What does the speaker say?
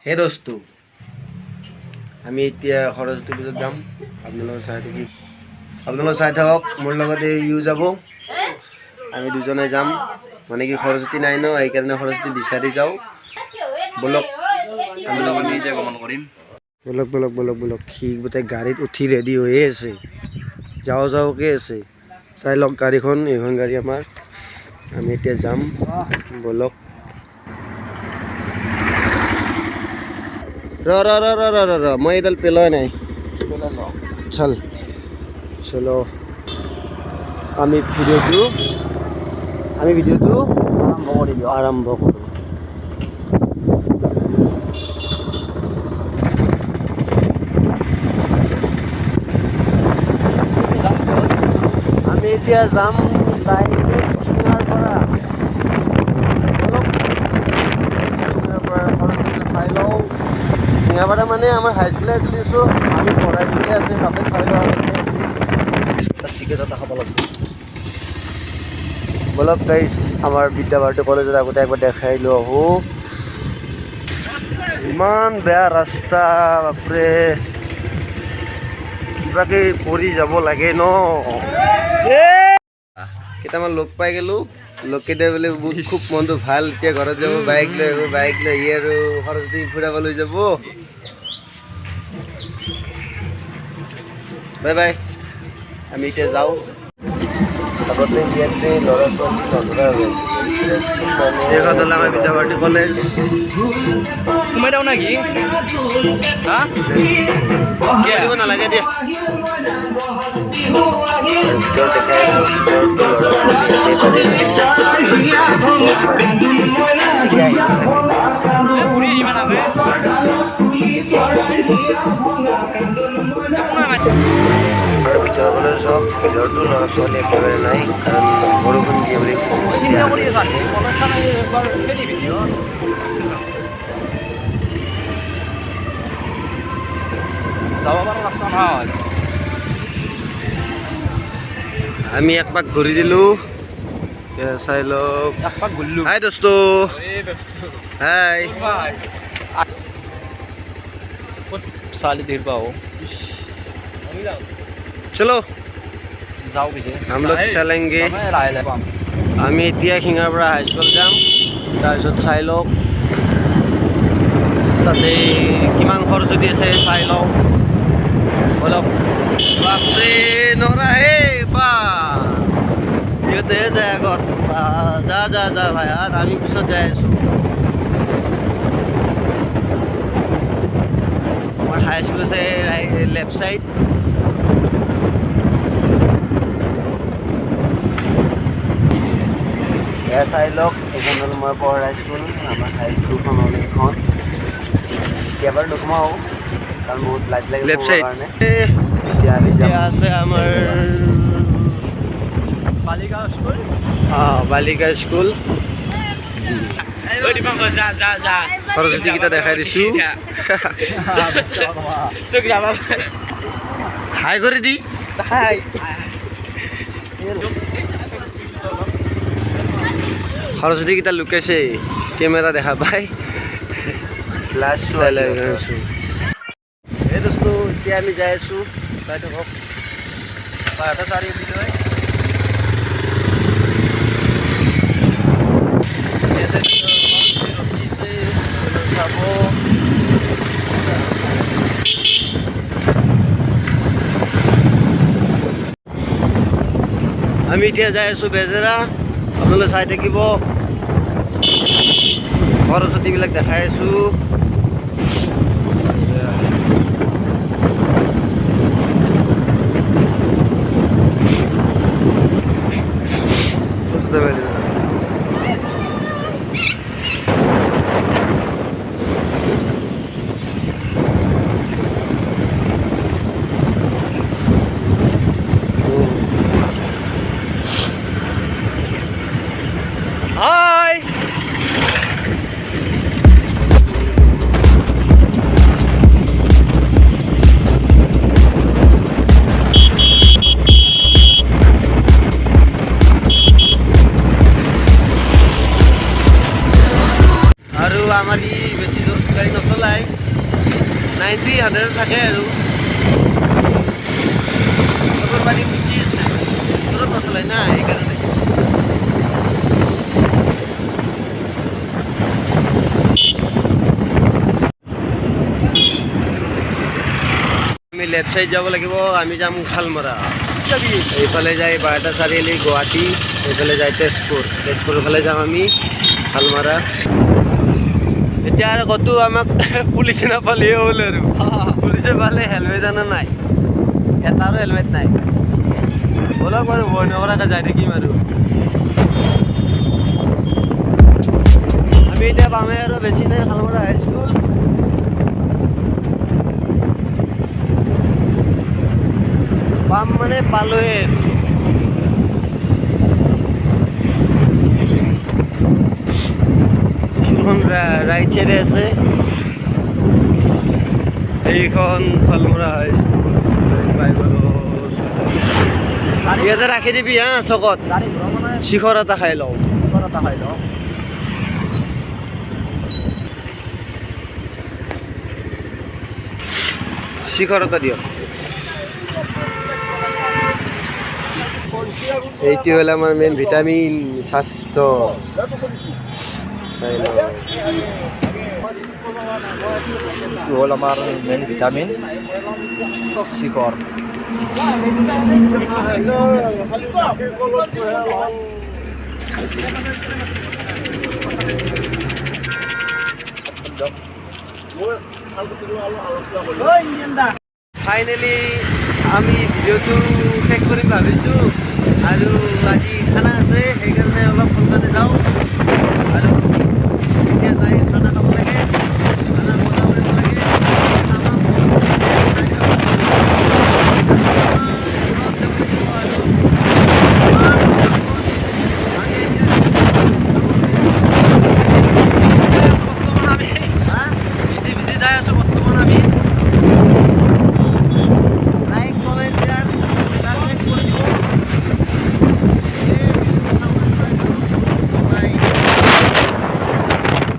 হে দোস্ত আমি এতিয়া সৰস্বতী পূজাত যাম আপোনালোকে চাই থাকক মোৰ লগতে ইউ যাব আমি দুজনে যাম মানে কি সৰস্বতী নাই ন এইকাৰণে সৰস্বতী বিচাৰি যাওঁ বলক আমি নিজে গমন কৰিম বলক সি গোটেই গাড়ীত উঠি ৰেডি হৈয়ে আছে যাওঁকে আছে চাই লওক গাড়ীখন এইখন গাড়ী আমাৰ আমি এতিয়া যাম বলক र मैं इधर पेलो नहीं चलो আমি ভিডিওটো আৰম্ভ কৰোঁ আমি এতিয়া যাম ডাইৰেক্ট চিঙাৰ পৰা চাই লওঁ চিঙাপাৰা মানে আমাৰ হাইস্কুলে আছিলে চ' আমি পঢ়া স্কুলে আছে তাতে চাই লওঁ চিকেন এটা খাব লাগিব বলক গাইছ আমাৰ বিদ্যাভাৰতী কলেজত আগতে একবাৰ দেখাই লওঁ আহোঁ ইমান বেয়া ৰাস্তা বাপৰে কিবাকে পৰি যাব লাগে ন কেইটামান লগ পাই গ'লোঁ লকেইটা বোলে খুব মনটো ভাল এতিয়া ঘৰত যাব বাইক লৈ ই আৰু সৰস্বতী ফুৰাব লৈ যাব বাই আমি এতিয়া যাওঁ আগতে ইয়াতে ল'ৰা ছোৱালী নধৰা হৈ আছিলে এইখন হ'ল আমাৰ বিদ্যাভাৰতী কলেজ সোমাই যাওঁ নেকি দিব নালাগে দিয়া ভিতৰত দেখাই আছোঁ আৰু ভিতৰলৈ চাওক ভিতৰতো ল'ৰা ছোৱালী একেবাৰে নাই কাৰণ বৰষুণ দিয়ে বুলি আমি এক পাক ঘূৰি দিলোঁ চাই লওক হাই দোস্ত হাই साली देर पाओ चलो जाओ पीछे हम लोग चलेंगे আমি এতিয়া শিঙাৰ পৰা হাইস্কুল যাম তাৰপিছত চাই লওক তাতে কিমান খৰচতি আছে চাই লওঁ অলপ বাপৰে নৰাহে বা ইহঁতে যায় আগত যা ভাই আৰু আমি পিছত যাই আছোঁ আমাৰ হাইস্কুল আছে লেফ্ট চাইড চাই লওক এইখন হ'ল মই পঢ়া স্কুল আমাৰ হাইস্কুলখন হ'ল এইখন কেতিয়াবাৰ নোসোমাওঁ কাৰণ বহুত লাইট লাগে লেফ্ট চাইড কাৰণে এতিয়া আমি আছে আমাৰ বালিকা স্কুল সৰস্বতীকেইটা দেখাই দিছোঁ হাই কৰি দি সৰস্বতীকেইটা লুকাইছে কেমেৰা দেখা পাই ক্লাছ চোৱাই আছোঁ এই দোস্ত এতিয়া আমি যাই আছোঁ চাই থাকক এটা চাৰি ভিতৰত চাব আমি এতিয়া যাই আছোঁ বেজেৰা আপোনালোকে চাই থাকিব সৰস্বতীবিলাক দেখাই আছোঁ 90-100 থাকে আৰু চবৰ পানী গুচি আছে ওচৰত নচলাই না সেইকাৰণে আমি লেফট সাইড যাব লাগিব আমি যাম খালমৰা এইফালে যায় বাৰটা চাৰিআলি গুৱাহাটী এইফালে যায় তেজপুৰৰ ফালে যাম আমি খালমৰা এতিয়া আৰু ক'তো আমাক পুলিচে নাপালেই হ'ল আৰু পুলিচে পালে হেলমেট আনা নাই এটাৰো হেলমেট নাই ব'লক বাৰু ভয় নকৰাকৈ যাই থাকিম আৰু আমি এতিয়া পামেই আৰু বেছি নাই খালমৰা হাইস্কুল পাম মানে পালোৱে স্কুলখন ৰাইট চাইডে আছে এইখন খালমৰা হাইস্কুল ইয়াতে ৰাখি দিবি হা চকত শিখৰ এটা খাই লওঁ শিখৰ এটা দিয়ক এইটো হ'ল আমাৰ মেইন ভিটামিন স্বাস্থ্য হ'ল আমাৰ মেইন ভিটামিন শিখৰ ফাইনেলি আমি ভিডিঅ'টো শেষ কৰিম ভাবিছোঁ আৰু আজি খানা আছে সেইকাৰণে অলপ সোনকালে যাওঁ আৰু এতিয়া যাই